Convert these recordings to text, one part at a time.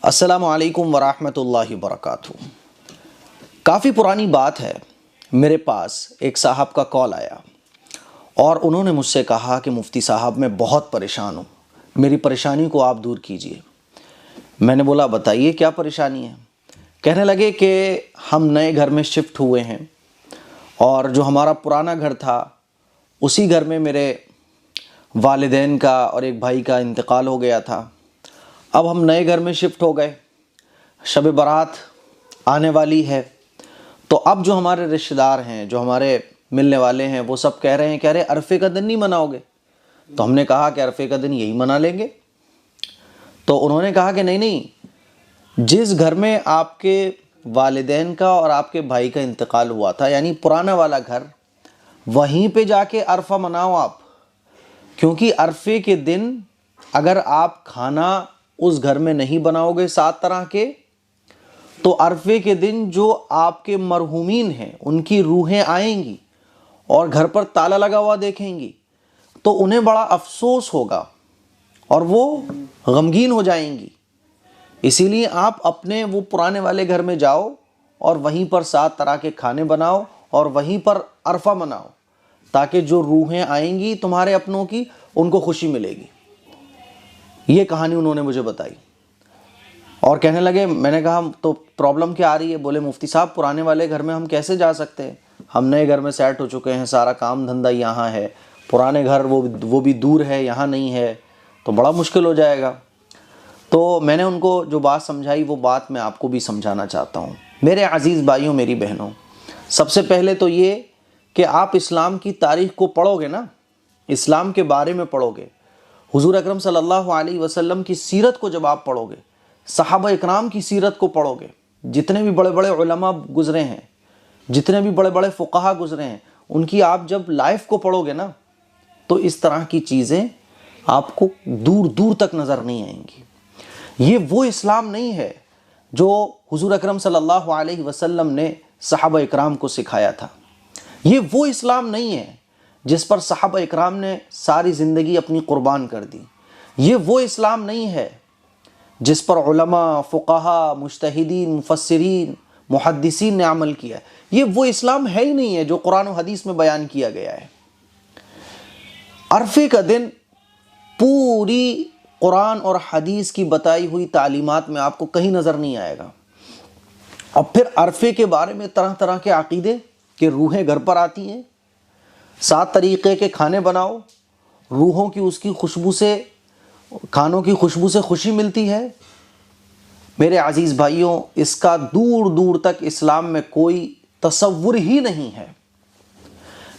السلام علیکم ورحمۃ اللہ وبرکاتہ۔ کافی پرانی بات ہے، میرے پاس ایک صاحب کا کال آیا اور انہوں نے مجھ سے کہا کہ مفتی صاحب میں بہت پریشان ہوں، میری پریشانی کو آپ دور کیجئے۔ میں نے بولا بتائیے کیا پریشانی ہے؟ کہنے لگے کہ ہم نئے گھر میں شفٹ ہوئے ہیں اور جو ہمارا پرانا گھر تھا اسی گھر میں میرے والدین کا اور ایک بھائی کا انتقال ہو گیا تھا۔ اب ہم نئے گھر میں شفٹ ہو گئے، شب برات آنے والی ہے، تو اب جو ہمارے رشتہ دار ہیں، جو ہمارے ملنے والے ہیں، وہ سب کہہ رہے ہیں کہ ارے عرفے کا دن نہیں مناؤ گے؟ تو ہم نے کہا کہ عرفے کا دن یہی منا لیں گے۔ تو انہوں نے کہا کہ نہیں، جس گھر میں آپ کے والدین کا اور آپ کے بھائی کا انتقال ہوا تھا، یعنی پرانا والا گھر، وہیں پہ جا کے عرفہ مناؤ آپ، کیونکہ عرفے کے دن اگر آپ کھانا اس گھر میں نہیں بناؤ گے 7 طرح کے، تو عرفے کے دن جو آپ کے مرحومین ہیں ان کی روحیں آئیں گی اور گھر پر تالا لگا ہوا دیکھیں گی تو انہیں بڑا افسوس ہوگا اور وہ غمگین ہو جائیں گی۔ اسی لیے آپ اپنے وہ پرانے والے گھر میں جاؤ اور وہیں پر 7 طرح کے کھانے بناؤ اور وہیں پر عرفہ مناؤ، تاکہ جو روحیں آئیں گی تمہارے اپنوں کی ان کو خوشی ملے گی۔ یہ کہانی انہوں نے مجھے بتائی اور کہنے لگے، میں نے کہا تو پرابلم کیا آ رہی ہے؟ بولے مفتی صاحب پرانے والے گھر میں ہم کیسے جا سکتے ہیں؟ ہم نئے گھر میں سیٹ ہو چکے ہیں، سارا کام دھندہ یہاں ہے، پرانے گھر وہ بھی دور ہے، یہاں نہیں ہے، تو بڑا مشکل ہو جائے گا۔ تو میں نے ان کو جو بات سمجھائی وہ بات میں آپ کو بھی سمجھانا چاہتا ہوں۔ میرے عزیز بھائیوں، میری بہنوں، سب سے پہلے تو یہ کہ آپ اسلام کی تاریخ کو پڑھو گے نا، اسلام کے بارے میں پڑھو گے، حضور اکرم صلی اللہ علیہ وسلم کی سیرت کو جب آپ پڑھو گے، صحابہ اکرام کی سیرت کو پڑھو گے، جتنے بھی بڑے بڑے علماء گزرے ہیں، جتنے بھی بڑے بڑے فقہا گزرے ہیں، ان کی آپ جب لائف کو پڑھو گے نا، تو اس طرح کی چیزیں آپ کو دور دور تک نظر نہیں آئیں گی۔ یہ وہ اسلام نہیں ہے جو حضور اکرم صلی اللہ علیہ وسلم نے صحابہ اکرام کو سکھایا تھا۔ یہ وہ اسلام نہیں ہے جس پر صحابہ اکرام نے ساری زندگی اپنی قربان کر دی۔ یہ وہ اسلام نہیں ہے جس پر علماء، فقہا، مجتہدین، مفسرین، محدثین نے عمل کیا ہے۔ یہ وہ اسلام ہے ہی نہیں ہے جو قرآن و حدیث میں بیان کیا گیا ہے۔ عرفے کا دن پوری قرآن اور حدیث کی بتائی ہوئی تعلیمات میں آپ کو کہیں نظر نہیں آئے گا۔ اب پھر عرفے کے بارے میں طرح طرح کے عقیدے کہ روحیں گھر پر آتی ہیں، 7 طریقے کے کھانے بناؤ، روحوں کی اس کی خوشبو سے، کھانوں کی خوشبو سے خوشی ملتی ہے۔ میرے عزیز بھائیوں، اس کا دور دور تک اسلام میں کوئی تصور ہی نہیں ہے۔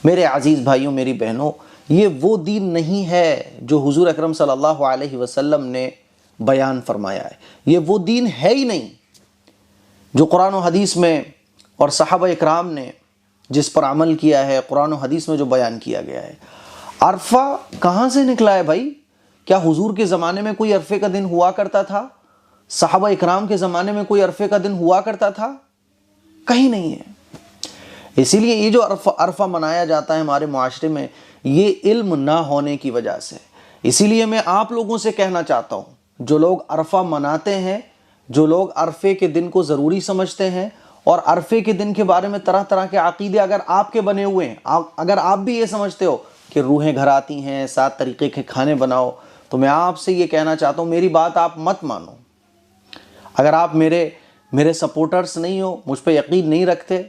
میرے عزیز بھائیوں، میری بہنوں، یہ وہ دین نہیں ہے جو حضور اکرم صلی اللہ علیہ وسلم نے بیان فرمایا ہے۔ یہ وہ دین ہے ہی نہیں جو قرآن و حدیث میں اور صحابہ اکرام نے جس پر عمل کیا ہے، قرآن و حدیث میں جو بیان کیا گیا ہے۔ عرفہ کہاں سے نکلا ہے بھائی؟ کیا حضور کے زمانے میں کوئی عرفے کا دن ہوا کرتا تھا؟ صحابہ اکرام کے زمانے میں کوئی عرفے کا دن ہوا کرتا تھا؟ کہیں نہیں ہے۔ اسی لیے یہ جو عرفہ منایا جاتا ہے ہمارے معاشرے میں، یہ علم نہ ہونے کی وجہ سے۔ اسی لیے میں آپ لوگوں سے کہنا چاہتا ہوں، جو لوگ عرفہ مناتے ہیں، جو لوگ عرفے کے دن کو ضروری سمجھتے ہیں اور عرفے کے دن کے بارے میں طرح طرح کے عقیدے اگر آپ کے بنے ہوئے ہیں، اگر آپ بھی یہ سمجھتے ہو کہ روحیں گھر آتی ہیں، 7 طریقے کے کھانے بناؤ، تو میں آپ سے یہ کہنا چاہتا ہوں، میری بات آپ مت مانو۔ اگر آپ میرے سپورٹرز نہیں ہو، مجھ پہ یقین نہیں رکھتے،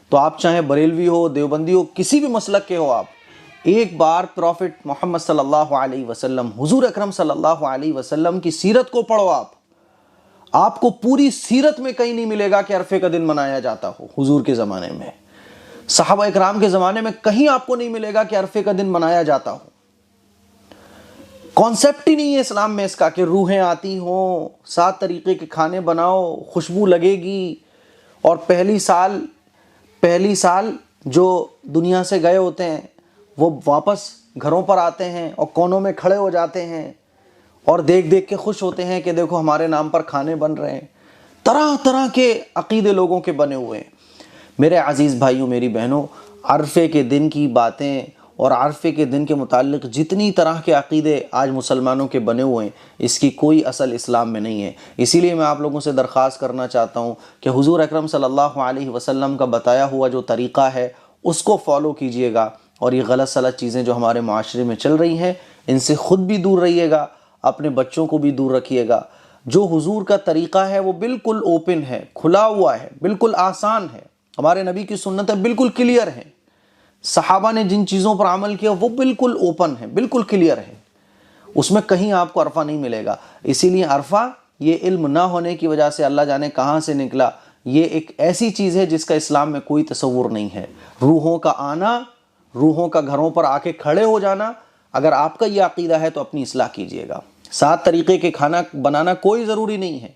تو آپ چاہے بریلوی ہو، دیوبندی ہو، کسی بھی مسلک کے ہو، آپ ایک بار پروفٹ محمد صلی اللہ علیہ وسلم، حضور اکرم صلی اللہ علیہ وسلم کی سیرت کو پڑھو۔ آپ کو پوری سیرت میں کہیں نہیں ملے گا کہ عرفے کا دن منایا جاتا ہو۔ حضور کے زمانے میں، صحابہ اکرام کے زمانے میں کہیں آپ کو نہیں ملے گا کہ عرفے کا دن منایا جاتا ہو۔ کانسیپٹ ہی نہیں ہے اسلام میں اس کا کہ روحیں آتی ہوں، 7 طریقے کے کھانے بناؤ، خوشبو لگے گی، اور پہلی سال جو دنیا سے گئے ہوتے ہیں وہ واپس گھروں پر آتے ہیں اور کونوں میں کھڑے ہو جاتے ہیں اور دیکھ کے خوش ہوتے ہیں کہ دیکھو ہمارے نام پر کھانے بن رہے ہیں۔ طرح طرح کے عقیدے لوگوں کے بنے ہوئے ہیں۔ میرے عزیز بھائیوں، میری بہنوں، عرفے کے دن کی باتیں اور عرفے کے دن کے متعلق جتنی طرح کے عقیدے آج مسلمانوں کے بنے ہوئے ہیں، اس کی کوئی اصل اسلام میں نہیں ہے۔ اسی لیے میں آپ لوگوں سے درخواست کرنا چاہتا ہوں کہ حضور اکرم صلی اللہ علیہ وسلم کا بتایا ہوا جو طریقہ ہے اس کو فالو کیجئے گا، اور یہ غلط سلط چیزیں جو ہمارے معاشرے میں چل رہی ہیں ان سے خود بھی دور رہیے گا، اپنے بچوں کو بھی دور رکھیے گا۔ جو حضور کا طریقہ ہے وہ بالکل اوپن ہے، کھلا ہوا ہے، بالکل آسان ہے۔ ہمارے نبی کی سنتیں بالکل کلیئر ہیں، صحابہ نے جن چیزوں پر عمل کیا وہ بالکل اوپن ہے، بالکل کلیئر ہے، اس میں کہیں آپ کو عرفہ نہیں ملے گا۔ اسی لیے عرفہ یہ علم نہ ہونے کی وجہ سے اللہ جانے کہاں سے نکلا، یہ ایک ایسی چیز ہے جس کا اسلام میں کوئی تصور نہیں ہے۔ روحوں کا آنا، روحوں کا گھروں پر آ کے کھڑے ہو جانا، اگر آپ کا یہ عقیدہ ہے تو اپنی اصلاح کیجئے گا۔ 7 طریقے کے کھانا بنانا کوئی ضروری نہیں ہے،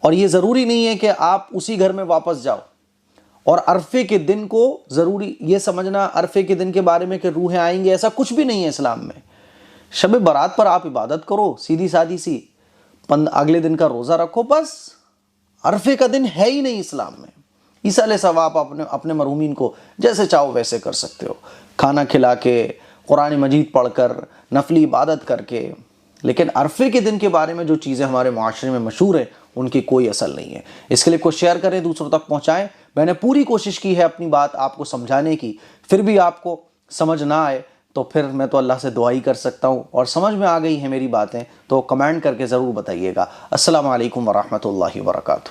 اور یہ ضروری نہیں ہے کہ آپ اسی گھر میں واپس جاؤ، اور عرفے کے دن کو ضروری یہ سمجھنا عرفے کے دن کے بارے میں کہ روحیں آئیں گے، ایسا کچھ بھی نہیں ہے اسلام میں۔ شب برات پر آپ عبادت کرو، سیدھی سادی سی، اگلے دن کا روزہ رکھو، بس۔ عرفے کا دن ہے ہی نہیں اسلام میں۔ ایصال ثواب اپنے مرحومین کو جیسے چاہو ویسے کر سکتے ہو، کھانا کھلا کے، قرآن مجید پڑھ کر، نفلی عبادت کر کے، لیکن عرفے کے دن کے بارے میں جو چیزیں ہمارے معاشرے میں مشہور ہیں ان کی کوئی اصل نہیں ہے۔ اس کے لیے کو شیئر کریں، دوسروں تک پہنچائیں۔ میں نے پوری کوشش کی ہے اپنی بات آپ کو سمجھانے کی، پھر بھی آپ کو سمجھ نہ آئے تو پھر میں تو اللہ سے دعا ہی کر سکتا ہوں، اور سمجھ میں آ گئی ہیں میری باتیں تو کمنٹ کر کے ضرور بتائیے گا۔ السلام علیکم ورحمۃ اللہ وبرکاتہ۔